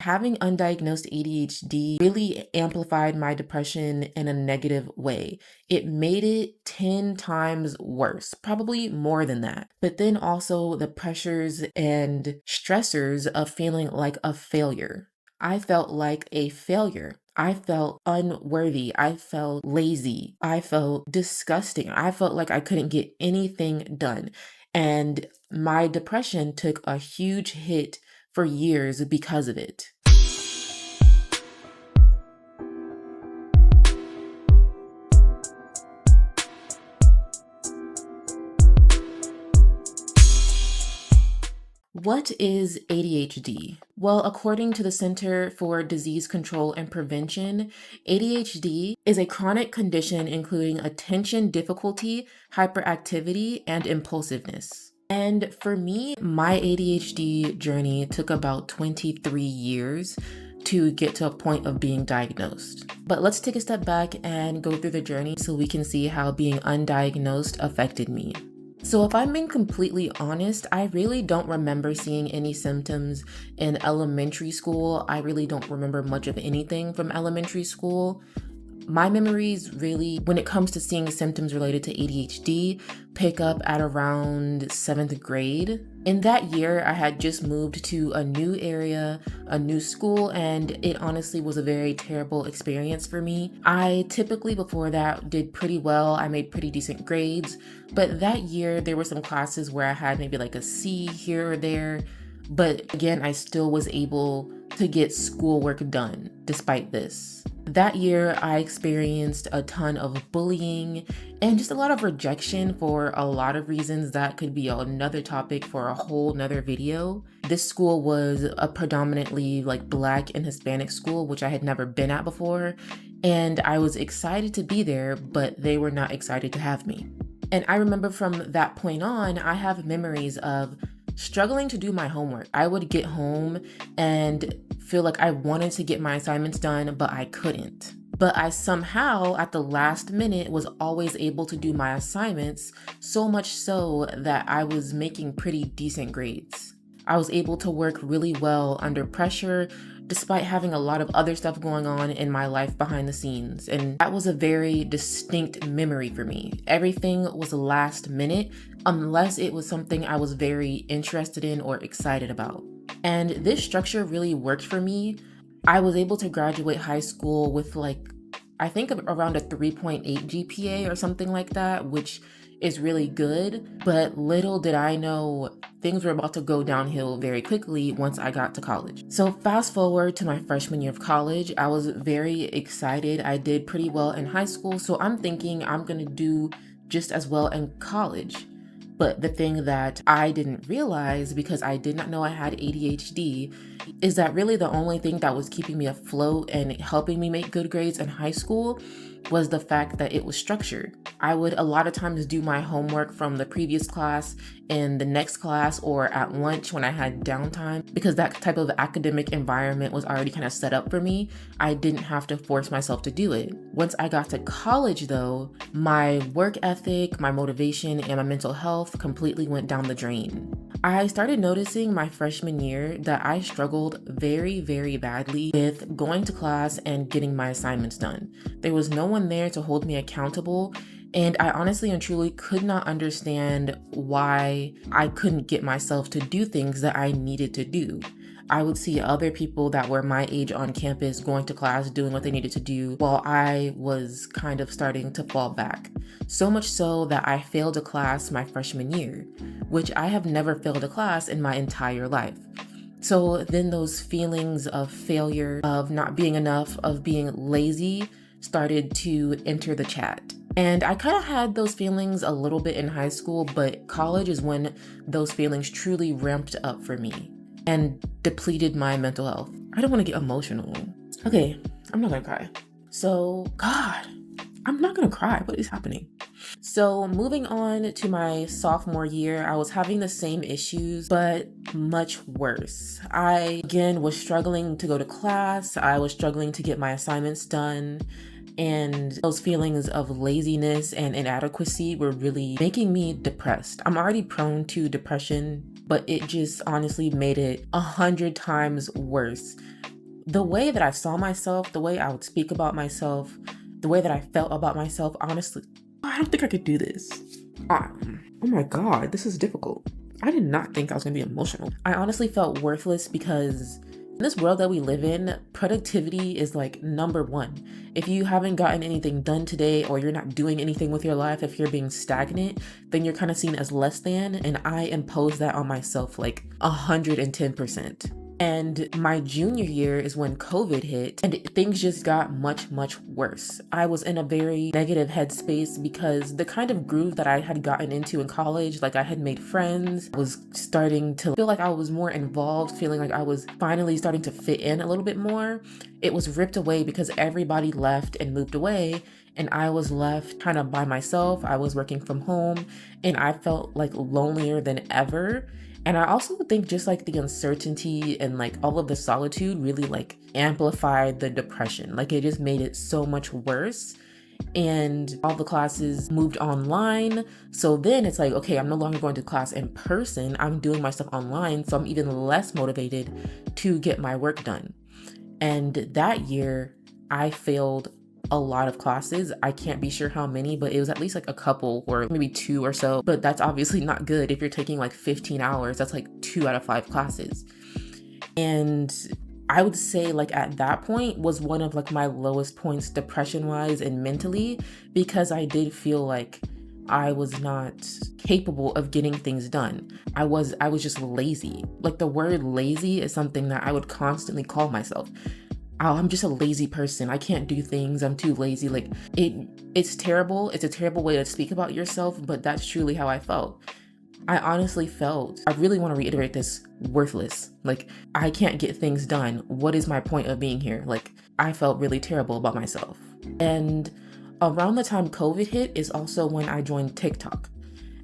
Having undiagnosed ADHD really amplified my depression in a negative way. It made it 10 times worse, probably more than that. But then also the pressures and stressors of feeling like a failure. I felt like a failure. I felt unworthy. I felt lazy. I felt disgusting. I felt like I couldn't get anything done. And my depression took a huge hit for years because of it. What is ADHD? Well, according to the Center for Disease Control and Prevention, ADHD is a chronic condition including attention difficulty, hyperactivity, and impulsiveness. And for me, my ADHD journey took about 23 years to get to a point of being diagnosed. But let's take a step back and go through the journey so we can see how being undiagnosed affected me. So if I'm being completely honest, I really don't remember seeing any symptoms in elementary school. I really don't remember much of anything from elementary school. My memories really, when it comes to seeing symptoms related to ADHD, pick up at around 7th grade. In that year, I had just moved to a new area, a new school, and it honestly was a very terrible experience for me. I typically before that did pretty well. I made pretty decent grades, but that year there were some classes where I had maybe like a C here or there. But again, I still was able to get schoolwork done despite this. That year, I experienced a ton of bullying and just a lot of rejection for a lot of reasons that could be another topic for a whole nother video. This school was a predominantly like Black and Hispanic school, which I had never been at before. And I was excited to be there, but they were not excited to have me. And I remember from that point on, I have memories of struggling to do my homework. I would get home and feel like I wanted to get my assignments done, but I couldn't. But I somehow, at the last minute, was always able to do my assignments, so much so that I was making pretty decent grades. I was able to work really well under pressure, despite having a lot of other stuff going on in my life behind the scenes. And that was a very distinct memory for me. Everything was last minute, unless it was something I was very interested in or excited about. And this structure really worked for me. I was able to graduate high school with I think around a 3.8 GPA or something like that, which is really good. But little did I know things were about to go downhill very quickly once I got to college. So fast forward to my freshman year of college, I was very excited. I did pretty well in high school, so I'm thinking I'm gonna do just as well in college. But the thing that I didn't realize, because I did not know I had ADHD, is that really the only thing that was keeping me afloat and helping me make good grades in high school was the fact that it was structured. I would a lot of times do my homework from the previous class in the next class or at lunch when I had downtime, because that type of academic environment was already kind of set up for me. I didn't have to force myself to do it. Once I got to college though, my work ethic, my motivation, and my mental health completely went down the drain. I started noticing my freshman year that I struggled very, very badly with going to class and getting my assignments done. There was no one there to hold me accountable, and I honestly and truly could not understand why I couldn't get myself to do things that I needed to do. I would see other people that were my age on campus going to class, doing what they needed to do, while I was kind of starting to fall back. So much so that I failed a class my freshman year, which I have never failed a class in my entire life. So then those feelings of failure, of not being enough, of being lazy started to enter the chat. And I kind of had those feelings a little bit in high school, but college is when those feelings truly ramped up for me and depleted my mental health. I don't want to get emotional. Okay, I'm not gonna cry. So, God, I'm not gonna cry. What is happening? So moving on to my sophomore year, I was having the same issues, but much worse. I, again, was struggling to go to class. I was struggling to get my assignments done. And those feelings of laziness and inadequacy were really making me depressed. I'm already prone to depression, but it just honestly made it 100 times worse the way that I saw myself, the way I would speak about myself, the way that I felt about myself, honestly, I don't think I could do this. Oh my God, this is difficult. I did not think I was gonna be emotional. I honestly felt worthless because in this world that we live in, productivity is like number one. If you haven't gotten anything done today, or you're not doing anything with your life, if you're being stagnant, then you're kind of seen as less than. And I impose that on myself like 110%. And my junior year is when COVID hit and things just got much, much worse. I was in a very negative headspace because the kind of groove that I had gotten into in college, like I had made friends, was starting to feel like I was more involved, feeling like I was finally starting to fit in a little bit more. It was ripped away because everybody left and moved away, and I was left kind of by myself. I was working from home and I felt like lonelier than ever. And I also think just like the uncertainty and like all of the solitude really like amplified the depression. Like it just made it so much worse. And all the classes moved online. So then it's like, okay, I'm no longer going to class in person. I'm doing my stuff online. So I'm even less motivated to get my work done. And that year I failed a lot of classes. I can't be sure how many, but it was at least like a couple or maybe 2 or so. But that's obviously not good. If you're taking like 15 hours, that's like 2 out of 5 classes. And I would say like at that point was one of like my lowest points depression wise and mentally, because I did feel like I was not capable of getting things done. I was just lazy. Like the word lazy is something that I would constantly call myself. Oh, I'm just a lazy person. I can't do things. I'm too lazy. Like it's terrible. It's a terrible way to speak about yourself, but that's truly how I felt. I honestly felt, I really want to reiterate this, worthless. Like I can't get things done. What is my point of being here? Like I felt really terrible about myself. And around the time COVID hit is also when I joined TikTok.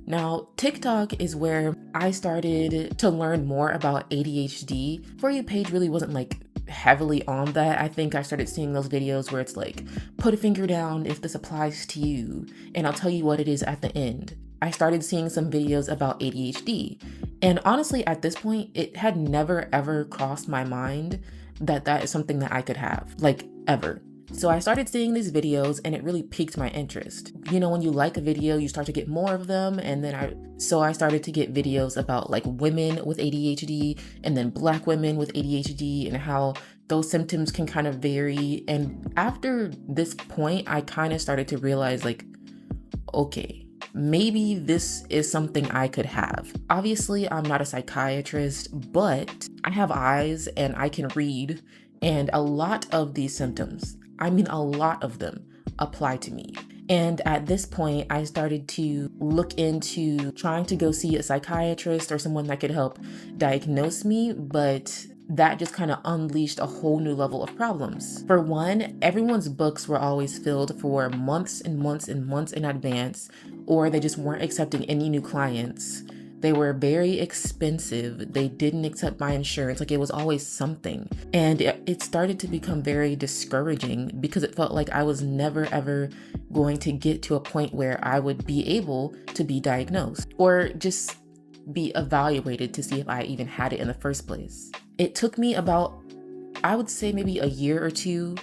Now, TikTok is where I started to learn more about ADHD. For You page really wasn't like heavily on that. I think I started seeing those videos where it's like, put a finger down if this applies to you, and I'll tell you what it is at the end. I started seeing some videos about ADHD. And honestly, at this point, it had never ever crossed my mind that that is something that I could have, like ever. So I started seeing these videos and it really piqued my interest. You know, when you like a video, you start to get more of them. And then I started to get videos about like women with ADHD and then Black women with ADHD and how those symptoms can kind of vary. And after this point, I kind of started to realize like, okay, maybe this is something I could have. Obviously, I'm not a psychiatrist, but I have eyes and I can read. And a lot of these symptoms, I mean, a lot of them apply to me. And at this point, I started to look into trying to go see a psychiatrist or someone that could help diagnose me, but that just kind of unleashed a whole new level of problems. For one, everyone's books were always filled for months and months and months in advance, or they just weren't accepting any new clients. They were very expensive. They didn't accept my insurance. Like it was always something. And it started to become very discouraging because it felt like I was never ever going to get to a point where I would be able to be diagnosed or just be evaluated to see if I even had it in the first place. It took me about, I would say maybe a year or two,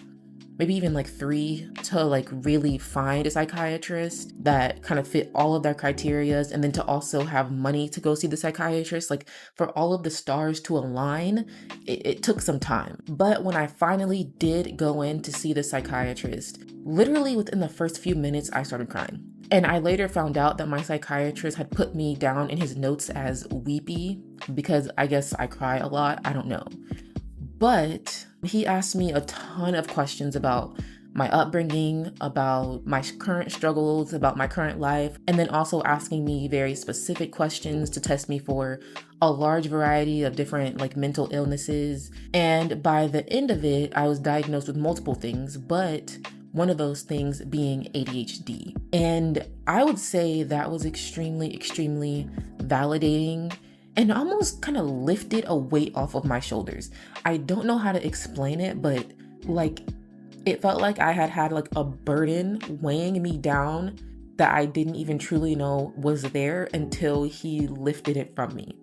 maybe even like 3 to like really find a psychiatrist that kind of fit all of their criterias, and then to also have money to go see the psychiatrist. Like for all of the stars to align, it took some time. But when I finally did go in to see the psychiatrist, literally within the first few minutes, I started crying. And I later found out that my psychiatrist had put me down in his notes as weepy because I guess I cry a lot. I don't know. But he asked me a ton of questions about my upbringing, about my current struggles, about my current life, and then also asking me very specific questions to test me for a large variety of different like mental illnesses. And by the end of it, I was diagnosed with multiple things, but one of those things being ADHD. And I would say that was extremely, extremely validating and almost kind of lifted a weight off of my shoulders. I don't know how to explain it, but like it felt like I had like a burden weighing me down that I didn't even truly know was there until he lifted it from me.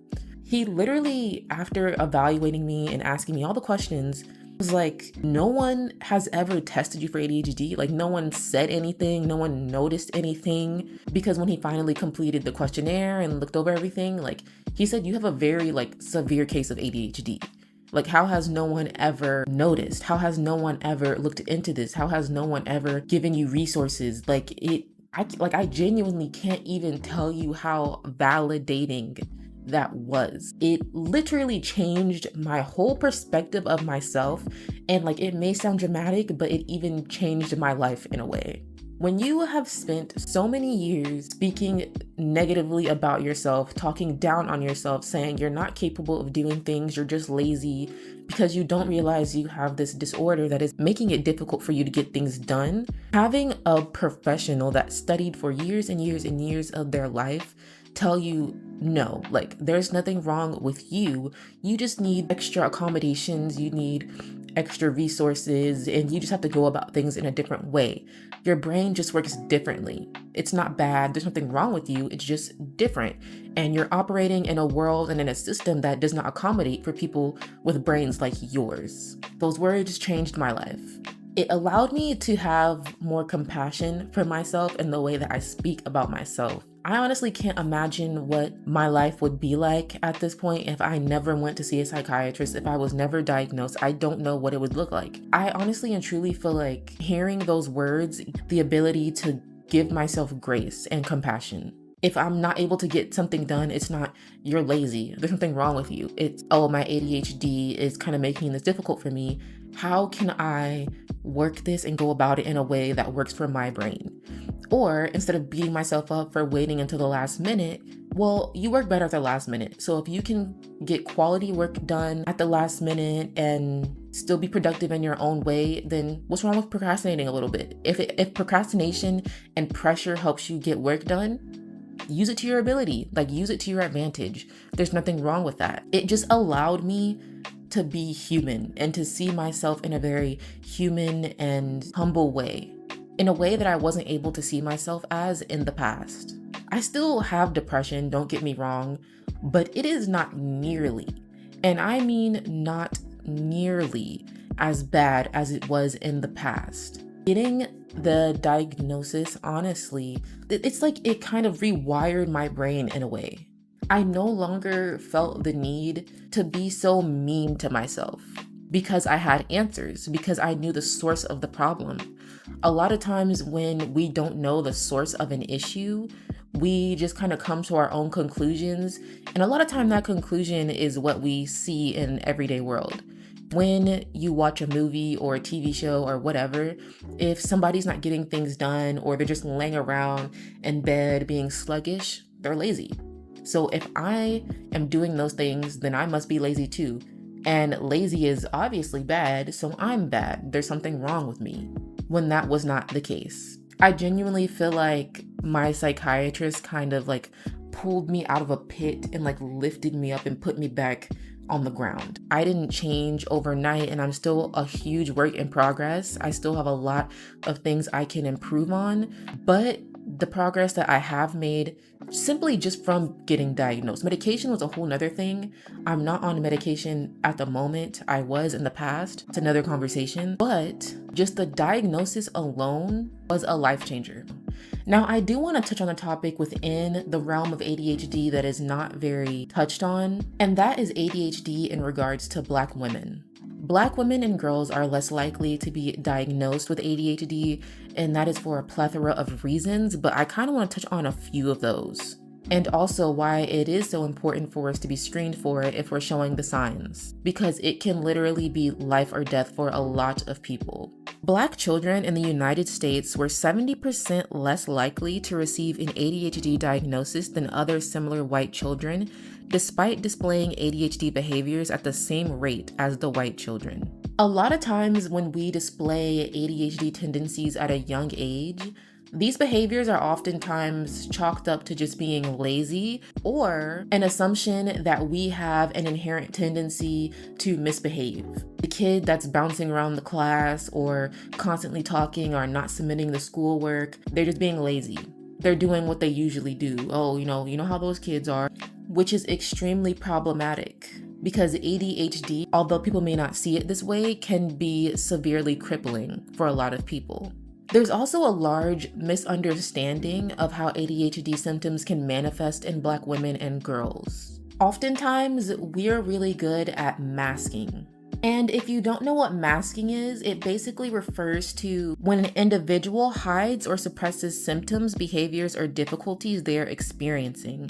He literally, after evaluating me and asking me all the questions, was like, no one has ever tested you for ADHD. Like, no one said anything, no one noticed anything. Because when he finally completed the questionnaire and looked over everything, like, he said, you have a very like severe case of ADHD. Like, how has no one ever noticed? How has no one ever looked into this? How has no one ever given you resources? I genuinely can't even tell you how validating that was. It literally changed my whole perspective of myself. And like, it may sound dramatic, but it even changed my life in a way. When you have spent so many years speaking negatively about yourself, talking down on yourself, saying you're not capable of doing things, you're just lazy, because you don't realize you have this disorder that is making it difficult for you to get things done, having a professional that studied for years and years and years of their life tell you, no, like, there's nothing wrong with you. You just need extra accommodations, you need extra resources, and you just have to go about things in a different way. Your brain just works differently. It's not bad, there's nothing wrong with you, it's just different. And you're operating in a world and in a system that does not accommodate for people with brains like yours. Those words changed my life. It allowed me to have more compassion for myself and the way that I speak about myself. I honestly can't imagine what my life would be like at this point if I never went to see a psychiatrist, if I was never diagnosed. I don't know what it would look like. I honestly and truly feel like hearing those words, the ability to give myself grace and compassion. If I'm not able to get something done, it's not, you're lazy, there's something wrong with you. It's, oh, my ADHD is kind of making this difficult for me. How can I work this and go about it in a way that works for my brain? Or instead of beating myself up for waiting until the last minute, well, you work better at the last minute. So if you can get quality work done at the last minute and still be productive in your own way, then what's wrong with procrastinating a little bit? If procrastination and pressure helps you get work done, use it to your ability, like use it to your advantage. There's nothing wrong with that. It just allowed me to be human and to see myself in a very human and humble way, in a way that I wasn't able to see myself as in the past. I still have depression, don't get me wrong, but it is not nearly, and I mean not nearly, as bad as it was in the past. Getting the diagnosis, honestly, it's like it kind of rewired my brain in a way. I no longer felt the need to be so mean to myself because I had answers, because I knew the source of the problem. A lot of times when we don't know the source of an issue, we just kind of come to our own conclusions. And a lot of time that conclusion is what we see in everyday world. When you watch a movie or a TV show or whatever, if somebody's not getting things done or they're just laying around in bed being sluggish, they're lazy. So if I am doing those things, then I must be lazy too. And lazy is obviously bad, so I'm bad. There's something wrong with me, when that was not the case. I genuinely feel like my psychiatrist kind of like pulled me out of a pit and like lifted me up and put me back on the ground. I didn't change overnight, and I'm still a huge work in progress. I still have a lot of things I can improve on, but the progress that I have made simply just from getting diagnosed. Medication was a whole nother thing. I'm not on medication at the moment. I was in the past. It's another conversation, but just the diagnosis alone was a life changer. Now, I do want to touch on a topic within the realm of ADHD that is not very touched on, and that is ADHD in regards to Black women. Black women and girls are less likely to be diagnosed with ADHD, and that is for a plethora of reasons, but I kind of want to touch on a few of those. And also why it is so important for us to be screened for it if we're showing the signs, because it can literally be life or death for a lot of people. Black children in the United States were 70% less likely to receive an ADHD diagnosis than other similar white children, despite displaying ADHD behaviors at the same rate as the white children. A lot of times when we display ADHD tendencies at a young age, these behaviors are oftentimes chalked up to just being lazy or an assumption that we have an inherent tendency to misbehave. The kid that's bouncing around the class or constantly talking or not submitting the schoolwork, they're just being lazy. They're doing what they usually do. Oh, you know how those kids are, which is extremely problematic. because ADHD, although people may not see it this way, can be severely crippling for a lot of people. There's also a large misunderstanding of how ADHD symptoms can manifest in Black women and girls. Oftentimes, we're really good at masking. And if you don't know what masking is, it basically refers to when an individual hides or suppresses symptoms, behaviors, or difficulties they are experiencing.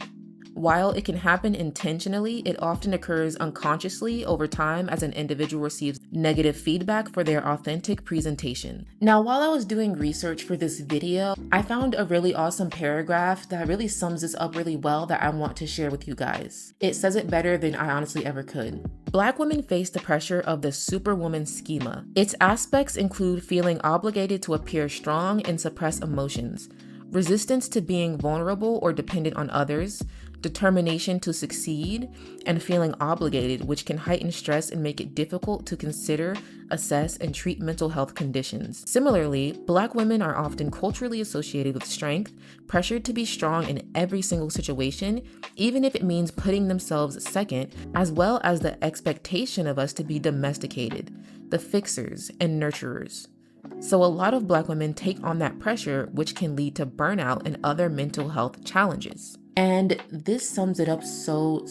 While it can happen intentionally, it often occurs unconsciously over time as an individual receives negative feedback for their authentic presentation. Now, while I was doing research for this video, I found a really awesome paragraph that really sums this up really well that I want to share with you guys. It says it better than I honestly ever could. Black women face the pressure of the superwoman schema. Its aspects include feeling obligated to appear strong and suppress emotions, resistance to being vulnerable or dependent on others, determination to succeed, and feeling obligated, which can heighten stress and make it difficult to consider, assess, and treat mental health conditions. Similarly, Black women are often culturally associated with strength, pressured to be strong in every single situation, even if it means putting themselves second, as well as the expectation of us to be domesticated, the fixers and nurturers. So a lot of Black women take on that pressure, which can lead to burnout and other mental health challenges. And this sums it up so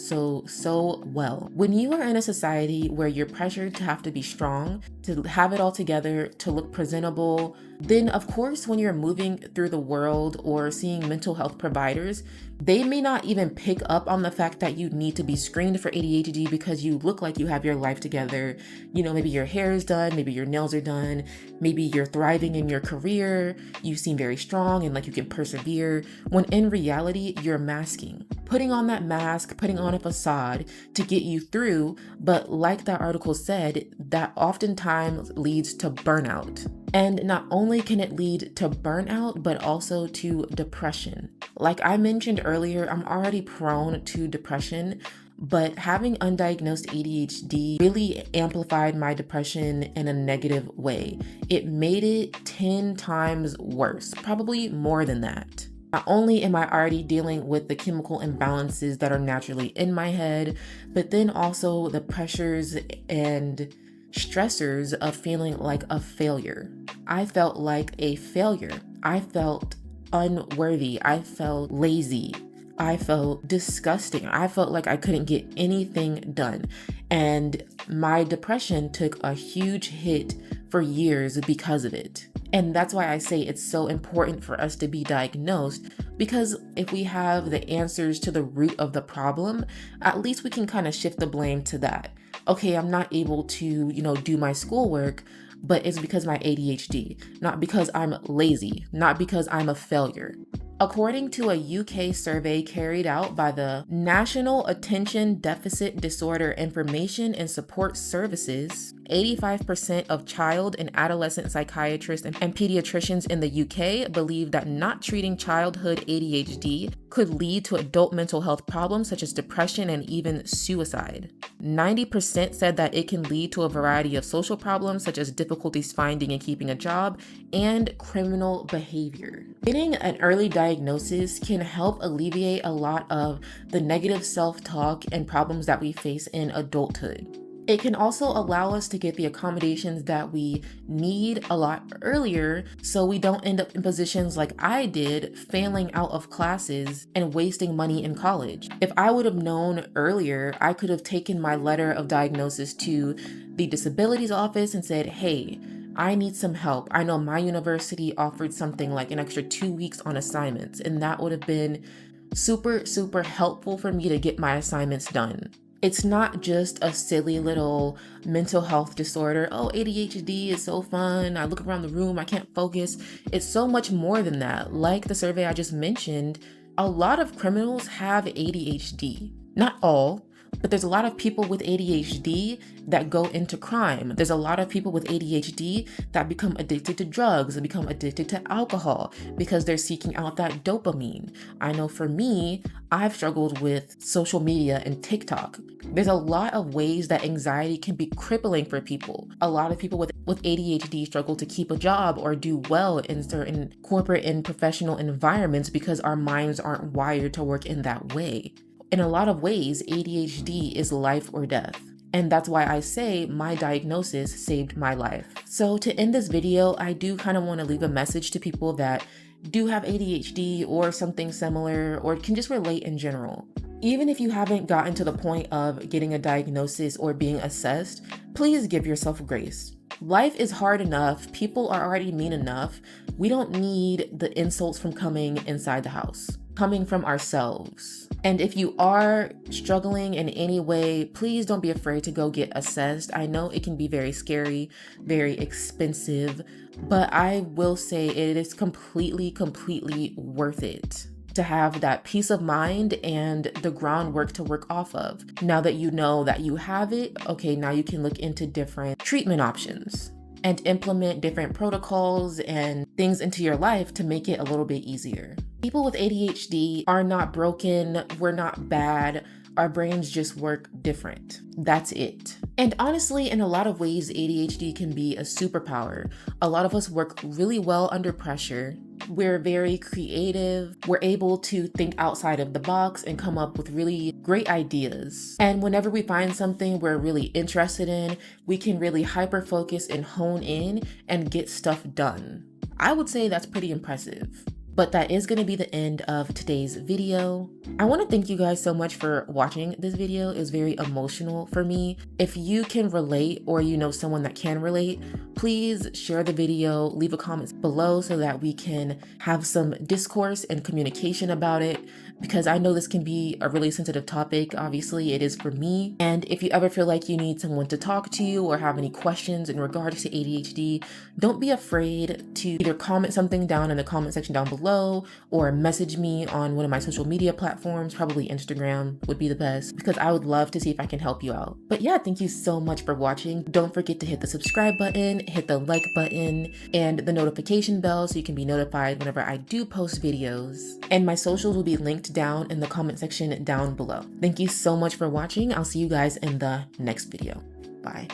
well. When you are in a society where you're pressured to have to be strong, to have it all together, to look presentable, then of course, when you're moving through the world or seeing mental health providers, they may not even pick up on the fact that you need to be screened for ADHD because you look like you have your life together. You know, maybe your hair is done, maybe your nails are done, maybe you're thriving in your career, you seem very strong and like you can persevere, when in reality, you're masking. Putting on that mask, putting on a facade to get you through, but like that article said, that oftentimes leads to burnout. And not only can it lead to burnout, but also to depression. Like I mentioned earlier, I'm already prone to depression, but having undiagnosed ADHD really amplified my depression in a negative way. It made it 10 times worse, probably more than that. Not only am I already dealing with the chemical imbalances that are naturally in my head, but then also the pressures and stressors of feeling like a failure. I felt like a failure. I felt unworthy. I felt lazy. I felt disgusting. I felt like I couldn't get anything done. And my depression took a huge hit for years because of it. And that's why I say it's so important for us to be diagnosed, because if we have the answers to the root of the problem, at least we can kind of shift the blame to that. Okay, I'm not able to, do my schoolwork, but it's because my ADHD, not because I'm lazy, not because I'm a failure. According to a UK survey carried out by the National Attention Deficit Disorder Information and Support Services, 85% of child and adolescent psychiatrists and pediatricians in the UK believe that not treating childhood ADHD could lead to adult mental health problems such as depression and even suicide. 90% said that it can lead to a variety of social problems such as difficulties finding and keeping a job and criminal behavior. Getting an early diagnosis can help alleviate a lot of the negative self-talk and problems that we face in adulthood. It can also allow us to get the accommodations that we need a lot earlier so we don't end up in positions like I did, failing out of classes and wasting money in college. If I would have known earlier, I could have taken my letter of diagnosis to the disabilities office and said, hey, I need some help. I know my university offered something like an extra 2 weeks on assignments, and that would have been super helpful for me to get my assignments done. It's not just a silly little mental health disorder. Oh, ADHD is so fun. I look around the room, I can't focus. It's so much more than that. Like the survey I just mentioned, a lot of criminals have ADHD. Not all, but there's a lot of people with ADHD that go into crime. There's a lot of people with ADHD that become addicted to drugs and become addicted to alcohol because they're seeking out that dopamine. I know for me, I've struggled with social media and TikTok. There's a lot of ways that anxiety can be crippling for people. A lot of people with ADHD struggle to keep a job or do well in certain corporate and professional environments because our minds aren't wired to work in that way. In a lot of ways, ADHD is life or death. And that's why I say my diagnosis saved my life. So to end this video, I do kind of want to leave a message to people that do have ADHD or something similar, or can just relate in general. Even if you haven't gotten to the point of getting a diagnosis or being assessed, please give yourself grace. Life is hard enough. People are already mean enough. We don't need the insults from coming inside the house, coming from ourselves. And if you are struggling in any way, please don't be afraid to go get assessed. I know it can be very scary, very expensive, but I will say it is completely worth it to have that peace of mind and the groundwork to work off of. Now that you know that you have it, okay, now you can look into different treatment options and implement different protocols and things into your life to make it a little bit easier. People with ADHD are not broken, we're not bad, our brains just work different. That's it. And honestly, in a lot of ways, ADHD can be a superpower. A lot of us work really well under pressure. We're very creative. We're able to think outside of the box and come up with really great ideas. And whenever we find something we're really interested in, we can really hyper focus and hone in and get stuff done. I would say that's pretty impressive. But that is going to be the end of today's video. I want to thank you guys so much for watching this video. It was very emotional for me. If you can relate or you know someone that can relate, please share the video, leave a comment below so that we can have some discourse and communication about it, because I know this can be a really sensitive topic. Obviously, it is for me. And if you ever feel like you need someone to talk to or have any questions in regards to ADHD, don't be afraid to either comment something down in the comment section down below or message me on one of my social media platforms. Probably Instagram would be the best, because I would love to see if I can help you out. But yeah, thank you so much for watching. Don't forget to hit the subscribe button, hit the like button, and the notification bell so you can be notified whenever I do post videos. And my socials will be linked down in the comment section down below. Thank you so much for watching. I'll see you guys in the next video. Bye.